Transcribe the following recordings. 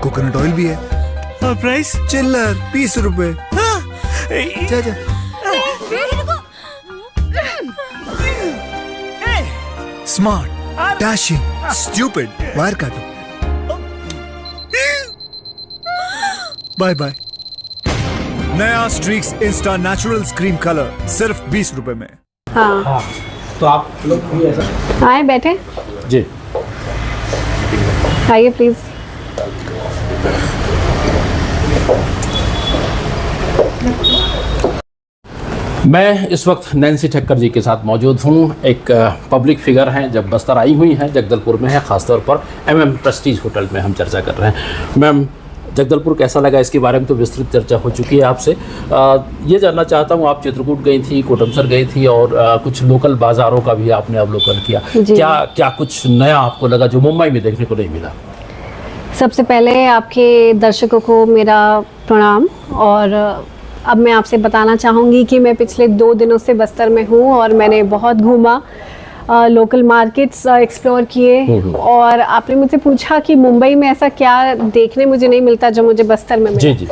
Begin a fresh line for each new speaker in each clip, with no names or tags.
Coconut oil भी है।
और प्राइस?
चिल्लर 20 रुपए। जा जा। स्मार्ट, डैशिंग, स्टूपिड, वायर काटो। Bye bye. नया streaks insta natural cream colour सिर्फ 20 रुपए में।
हाँ,
तो आप लोग भी ऐसा
आए बैठे,
जी।
आइए प्लीज।
मैं इस वक्त नैन्सी ठक्कर जी के साथ मौजूद हूँ। एक पब्लिक फिगर हैं, जब बस्तर आई हुई हैं, जगदलपुर में है, ख़ासतौर पर MM प्रेस्टीज होटल में हम चर्चा कर रहे हैं। मैम, जगदलपुर कैसा लगा, इसके बारे में तो विस्तृत चर्चा हो चुकी है आपसे। ये जानना चाहता हूँ, आप चित्रकूट गई थी, कोटमसर गई थी और कुछ लोकल बाज़ारों का भी आपने अवलोकन किया। क्या कुछ नया आपको लगा जो मुंबई में देखने को नहीं मिला?
सबसे पहले आपके दर्शकों को मेरा प्रणाम। और अब मैं आपसे बताना चाहूँगी कि मैं पिछले 2 दिनों से बस्तर में हूँ और मैंने बहुत घूमा, लोकल मार्केट्स एक्सप्लोर किए। और आपने मुझसे पूछा कि मुंबई में ऐसा क्या देखने मुझे नहीं मिलता जो मुझे बस्तर में मिला।
जी।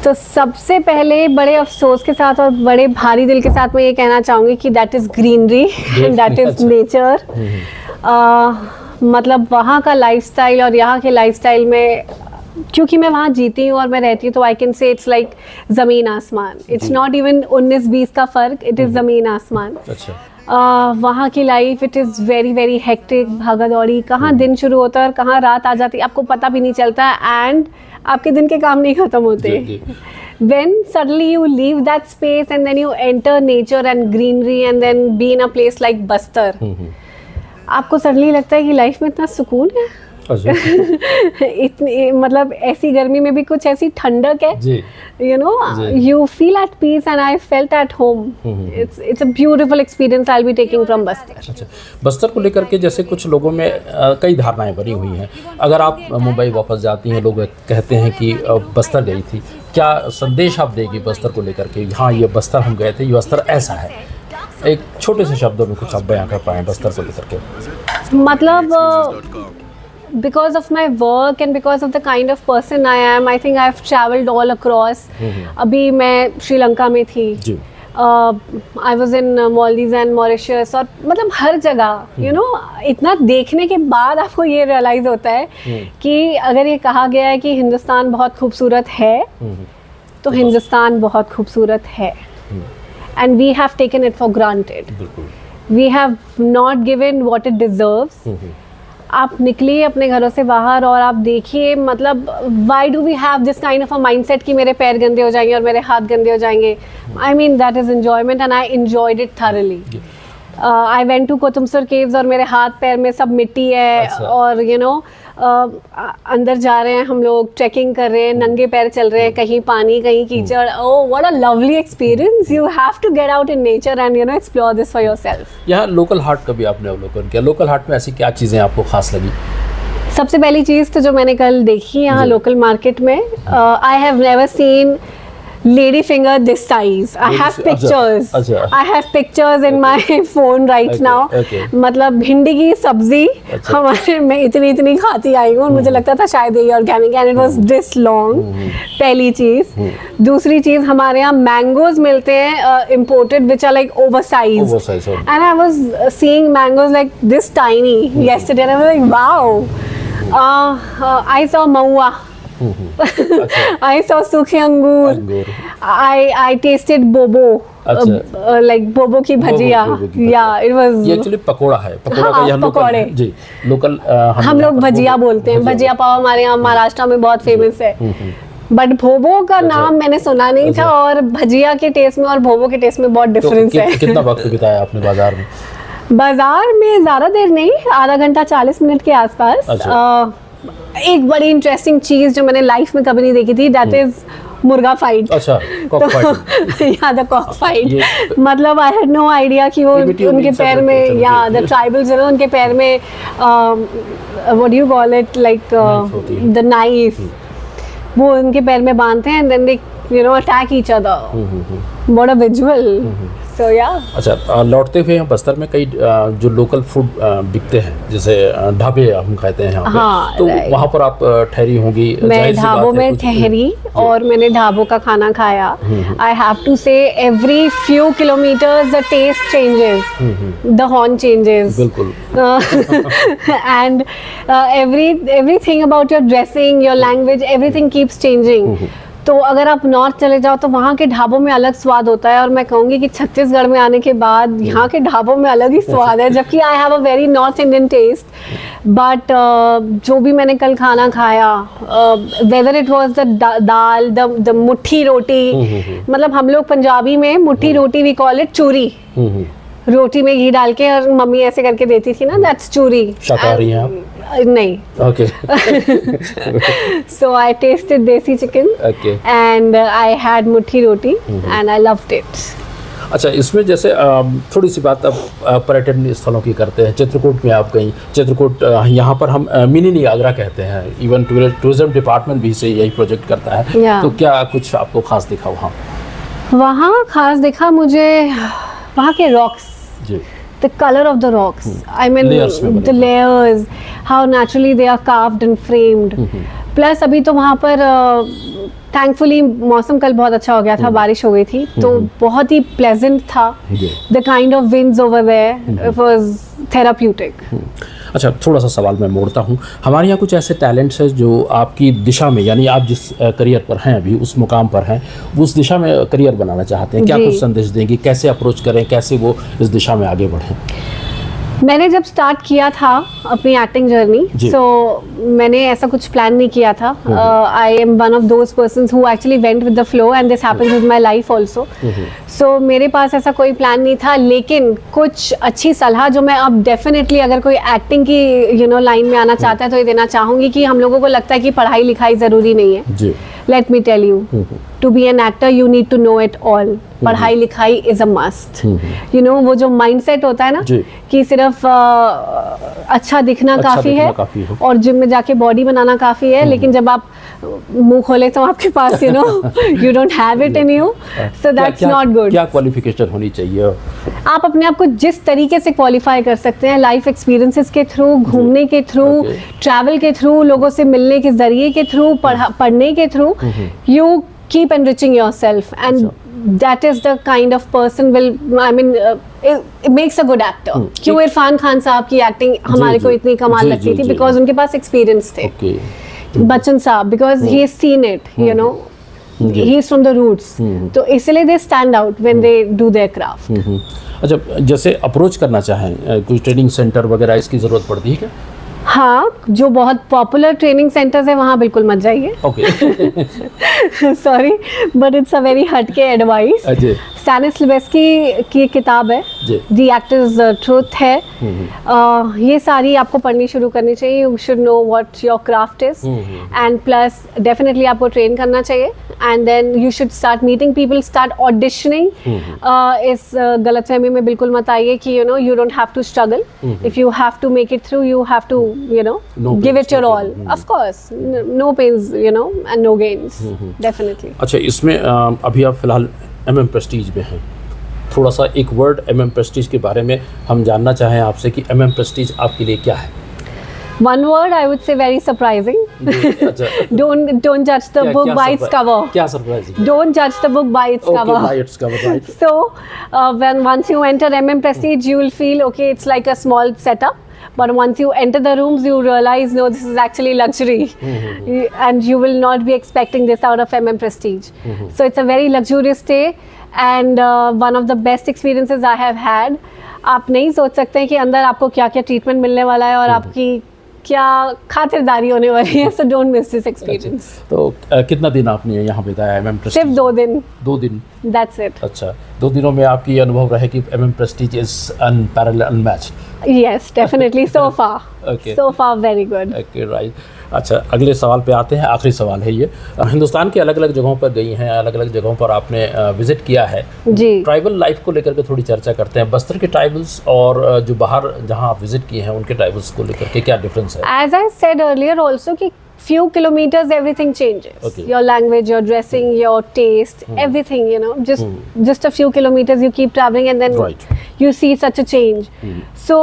तो सबसे पहले बड़े अफसोस के साथ और बड़े भारी दिल के साथ मैं ये कहना चाहूँगी कि that is greenery and that is nature. मतलब वहाँ का लाइफस्टाइल और यहाँ के लाइफस्टाइल में, क्योंकि मैं वहाँ जीती हूँ और मैं रहती हूँ, तो I can say it's like ज़मीन आसमान। इट्स नॉट इवन 19-20 का फ़र्क, इट इज़ ज़मीन आसमान।
अच्छा।
वहाँ की life it is very very hectic, भागा दौड़ी, कहाँ दिन शुरू होता है और कहाँ रात आ जाती है आपको पता भी नहीं चलता, एंड आपके दिन के काम नहीं ख़त्म होते। When suddenly you leave that space and then you enter nature and greenery and then be in a place like Bastar, आपको सडनली लगता है कि लाइफ में इतना सुकून है। इतनी, मतलब ऐसी गर्मी में भी कुछ ऐसी ठंडक है, you know, you feel at peace and I felt at home. It's a beautiful experience I'll be taking from Bastar.
अच्छा, बस्तर को लेकर के जैसे कुछ लोगों में कई धारणाएं बनी हुई हैं। अगर आप मुंबई वापस जाती हैं, लोग कहते हैं कि बस्तर गई थी, क्या संदेश आप देगी बस्तर को लेकर के? हाँ, ये बस्तर हम गए थे, ये बस्तर ऐसा है। एक छोटे से शब्दों में कुछ आप बयां कर पाएँ बस्तर को लेकर के?
मतलब because of my work and because of the kind of person I am, I think I've traveled all across. अभी मैं श्रीलंका में थी, I was in Maldives and Mauritius, और मतलब हर जगह you know, इतना देखने के बाद आपको ये रियलाइज़ होता है कि अगर ये कहा गया है कि हिंदुस्तान बहुत खूबसूरत है, तो हिंदुस्तान बहुत खूबसूरत है। And we have taken it for granted. We have not given what it deserves. आप निकलिए अपने घरों से बाहर और आप देखिए, मतलब why do we have this kind of a mindset कि मेरे पैर गंदे हो जाएंगे और मेरे हाथ गंदे हो जाएंगे? I mean that is enjoyment and I enjoyed it thoroughly. I went to कोतुमसर caves और मेरे हाथ पैर में सब मिट्टी है। और you know, अंदर जा रहे हैं हम लोग, ट्रैकिंग कर रहे हैं, नंगे पैर चल रहे हैं, कहीं पानी कहीं कीचड़। Oh what a lovely experience. You have to get out in nature and you know explore this for yourself.
यहाँ लोकल हार्ट का भी आपने अवलोकन किया। लोकल हार्ट में ऐसी क्या चीज़ें आपको खास लगी?
सबसे पहली चीज़ तो जो मैंने कल देखी यहाँ लोकल मार्केट में, I have never seen lady finger this size. I have pictures. I have pictures in my phone right now. मतलब भिंडी की सब्जी हमारे मैं इतनी खाती आई हूँ और मुझे लगता था शायद ये organic, and it was this long. पहली चीज़। दूसरी चीज़, हमारे यहाँ मैंगोज मिलते हैं imported which are like oversized. And I was seeing mangoes like this tiny yesterday and I was like wow. I saw Mahua, I saw सूखे अंगूर, I tasted bobo, like bobo की भजिया, yeah it was,
ये actually pakora है, पकोड़ा का यहाँ local जी local
हम लोग भजिया बोलते हैं। भजिया पाव हमारे यहाँ महाराष्ट्र में बहुत फेमस है, बट भोबो का नाम मैंने सुना नहीं था, और भजिया के टेस्ट में और भोबो के टेस्ट में बहुत डिफरेंस है।
कितना वक्त बिताया आपने बाजार में?
बाजार में ज़्यादा देर नहीं, आधा घंटा 40 मिनट के आसपास। एक बड़ी इंटरेस्टिंग चीज जो मैंने लाइफ में कभी नहीं देखी थी, दैट इज मुर्गा फाइट।
अच्छा, कॉक फाइट।
या द कॉक फाइट। मतलब आई हैड नो आइडिया कि वो उनके पैर में, या द ट्राइबल्स हैं उनके पैर में what do you call it, like the knife, वो उनके पैर में बांधते हैं and then they you know attack each other. What a visual. So yeah.
अच्छा, लौटते हुए यहाँ बस्तर में कई जो लोकल फूड बिकते हैं, जैसे ढाबे हम कहते हैं यहाँ पे,
हाँ,
तो वहाँ पर आप ठहरी होंगी।
मैं ढाबों में ठहरी और मैंने ढाबों का खाना खाया। I have to say every few kilometers the taste changes, the horn changes,
बिल्कुल।
And everything about your dressing, your language, everything keeps changing. तो अगर आप नॉर्थ चले जाओ तो वहाँ के ढाबों में अलग स्वाद होता है, और मैं कहूँगी कि छत्तीसगढ़ में आने के बाद यहाँ के ढाबों में अलग ही स्वाद है, जबकि I have a very north Indian taste. But जो भी मैंने कल खाना खाया, whether it was the dal, the mutthi roti, मतलब हम लोग पंजाबी में मुट्ठी रोटी वी कॉल इट चूरी, रोटी में घी डाल के, और मम्मी ऐसे करके देती थी ना, दैट्स चूरी।
शाकाहारी हैं आप?
नहीं।
Okay.
So I tasted desi chicken.
Okay.
And I had muthi roti and I loved it.
अच्छा, इसमें जैसे थोड़ी सी बात अब पर्यटन स्थलों की करते हैं। चित्रकूट में आप गई, चित्रकूट यहाँ पर हम मिनी नियाग्रा कहते हैं, इवन टूरिज्म डिपार्टमेंट भी से यही प्रोजेक्ट करता है। तो क्या कुछ आपको खास दिखा वहाँ?
वहाँ खास दिखा मुझे वहाँ के रॉक्स,
जी,
the color of the rocks, I mean the layers, how naturally they are carved and framed. Plus अभी तो वहाँ पर thankfully मौसम कल बहुत अच्छा हो गया था, बारिश हो गई थी, तो बहुत ही pleasant था। The kind of winds over there, it was therapeutic.
अच्छा, थोड़ा सा सवाल मैं मोड़ता हूँ। हमारे यहाँ कुछ ऐसे टैलेंट्स हैं जो आपकी दिशा में, यानी आप जिस करियर पर हैं अभी, उस मुकाम पर हैं, उस दिशा में करियर बनाना चाहते हैं, क्या कुछ संदेश देंगे, कैसे अप्रोच करें, कैसे वो इस दिशा में आगे बढ़ें?
मैंने जब स्टार्ट किया था अपनी एक्टिंग जर्नी, सो मैंने ऐसा कुछ प्लान नहीं किया था। I am one of those persons who actually went with the flow, and this happens with my life also. So मेरे पास ऐसा कोई प्लान नहीं था, लेकिन कुछ अच्छी सलाह जो मैं अब डेफिनेटली, अगर कोई एक्टिंग की लाइन में आना चाहता है तो ये देना चाहूँगी कि हम लोगों को लगता है कि पढ़ाई लिखाई ज़रूरी नहीं है। Let me tell you, to be an actor you need to know it all. पढ़ाई लिखाई is a must. वो जो mindset होता है ना कि सिर्फ अच्छा दिखना काफ़ी है और जिम में जाके बॉडी बनाना काफ़ी है, लेकिन जब आप मुंह खोले तो आपके पास you don't have it in you, so that's not good.
क्या क्वालिफिकेशन होनी चाहिए?
आप अपने आप को जिस तरीके से क्वालिफाई कर सकते हैं, लाइफ एक्सपीरियंसेस के थ्रू, घूमने के थ्रू, ट्रैवल के थ्रू, लोगों से मिलने के जरिए के थ्रू, पढ़ने के through, you keep enriching yourself, and that is the kind of person it makes a good actor. क्यों इरफान खान साहब की एक्टिंग हमारे को इतनी कमाल लगती थी? बिकॉज उनके पास एक्सपीरियंस थे। बच्चन साहब, because he has seen it, he is from the roots, तो इसलिए they stand out when they do their craft.
अच्छा, जैसे अप्रोच करना चाहें, कोई ट्रेनिंग सेंटर वगैरह इसकी ज़रूरत पड़ती है क्या?
हाँ, जो बहुत पॉपुलर ट्रेनिंग सेंटर्स है वहाँ बिल्कुल मत जाइए। Sorry, but it's a very हटके एडवाइस। स्टैनिस्लवेस्की की किताब है, द एक्टर्स ट्रूथ है, ये सारी आपको पढ़नी शुरू करनी चाहिए। You should know what your craft is, and plus definitely आपको ट्रेन करना चाहिए, and then you should start meeting people, start auditioning. इस गलतफहमी में बिल्कुल मत आइए कि you don't have to struggle, if you have to make it through, you have to give it your all. Of course, no pains, and no gains. Definitely.
अच्छा, इसमें अभी आप फिलहाल MM प्रेस्टीज में हैं, थोड़ा सा एक वर्ड MM प्रेस्टीज के बारे में हम जानना चाहें आपसे कि MM प्रेस्टीज आपके लिए क्या है?
One word I would say very surprising. Don't judge the book by its cover.
क्या surprising?
Don't judge the book by its cover.
By its cover, right?
So once you enter MM Prestige, you will feel okay. It's like a small setup. But once you enter the rooms, you realize, no, this is actually luxury. And you will not be expecting this out of MM Prestige. So it's a very luxurious stay, and one of the best experiences I have had. आप नहीं सोच सकते हैं कि अंदर आपको क्या क्या ट्रीटमेंट मिलने वाला है और आपकी क्या खातिरदारी होने वाली है। So don't miss this experience.
तो कितना दिन आपने यहाँ बिताया MM Prestige?
सिर्फ 2 दिन।
2 दिन?
That's it.
अच्छा, 2 दिनों में आपकी ये अनुभव रहे कि MM Prestige is unparalleled, unmatched.
Yes, definitely. So far.
Okay.
So far, very good.
Okay, right. अच्छा, अगले सवाल पे आते हैं। आखिरी सवाल है ये, हिंदुस्तान के अलग अलग जगहों पर गई हैं, अलग अलग जगहों पर आपने विजिट किया है
जी।
ट्राइबल लाइफ को लेकर के थोड़ी चर्चा करते हैं। बस्तर के ट्राइबल्स और जो बाहर जहां आप विजिट किए हैं उनके ट्राइबल्स को लेकर के क्या डिफरेंस है?
As I said earlier also कि few kilometers everything changes.
Okay.
Your language, your dressing, your taste, everything, you know, just a few kilometers you keep traveling and then
Right.
you see such a change. So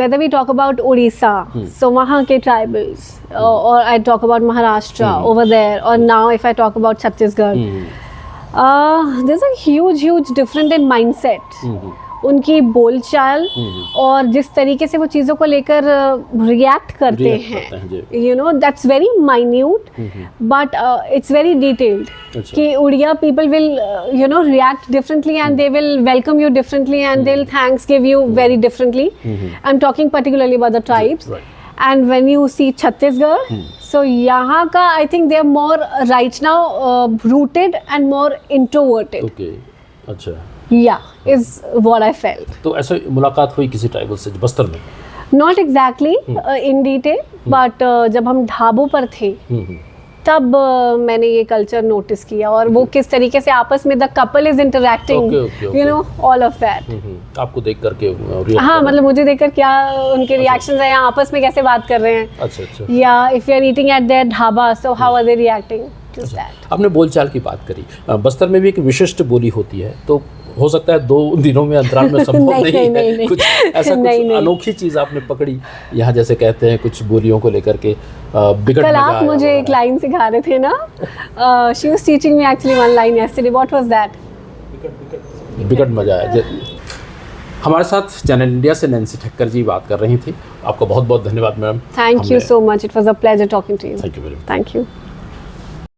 whether we talk about Odisha, so wahan ke tribals, or I talk about Maharashtra over there, or now if I talk about Chhattisgarh, there's a huge difference in mindset. उनकी बोलचाल और जिस तरीके से वो चीज़ों को लेकर रिएक्ट करते हैं, you know, that's very minute but it's very detailed कि Odia people will you know react differently and they will welcome you differently and they will thanks give you very differently. I am talking particularly about the tribes. And when you see Chhattisgarh, so यहाँ का I think they are more right now rooted and more introverted.
Okay, अच्छा.
Yeah, is what I felt.
तो ऐसे मुलाकात हुई किसी tribal से बस्तर में?
Not exactly in detail, but जब हम ढाबों पर थे तब मैंने ये कल्चर नोटिस किया और वो किस तरीके से आपस में the couple is interacting, you know, all of that.
आपको देख करके
हाँ, मतलब मुझे देखकर क्या उनके रिएक्शंस हैं, आपस में कैसे बात कर रहे हैं.
अच्छा.
या if you are eating at their dhaba, so how are they reacting to that.
आपने बोलचाल की बात करी. बस्तर में भी एक विशिष्ट बोली होती है, तो हो सकता है 2 दिनों में अंतराल में संभव नहीं. कुछ ऐसा कुछ अनोखी चीज आपने पकड़ी यहाँ, जैसे कहते हैं कुछ बोलियों को लेकर के बिगड़
कल आप मुझे एक लाइन सिखा रहे थे ना, she was teaching me actually one line yesterday. What was that?
बिगड़ मजा आया. हमारे साथ चैनल इंडिया से नैन्सी ठक्कर जी बात कर रही थी. आपका बहुत बहुत धन्यवाद madam.
Thank you so much. It was a pleasure talking to you.
Thank you very much.
Thank you.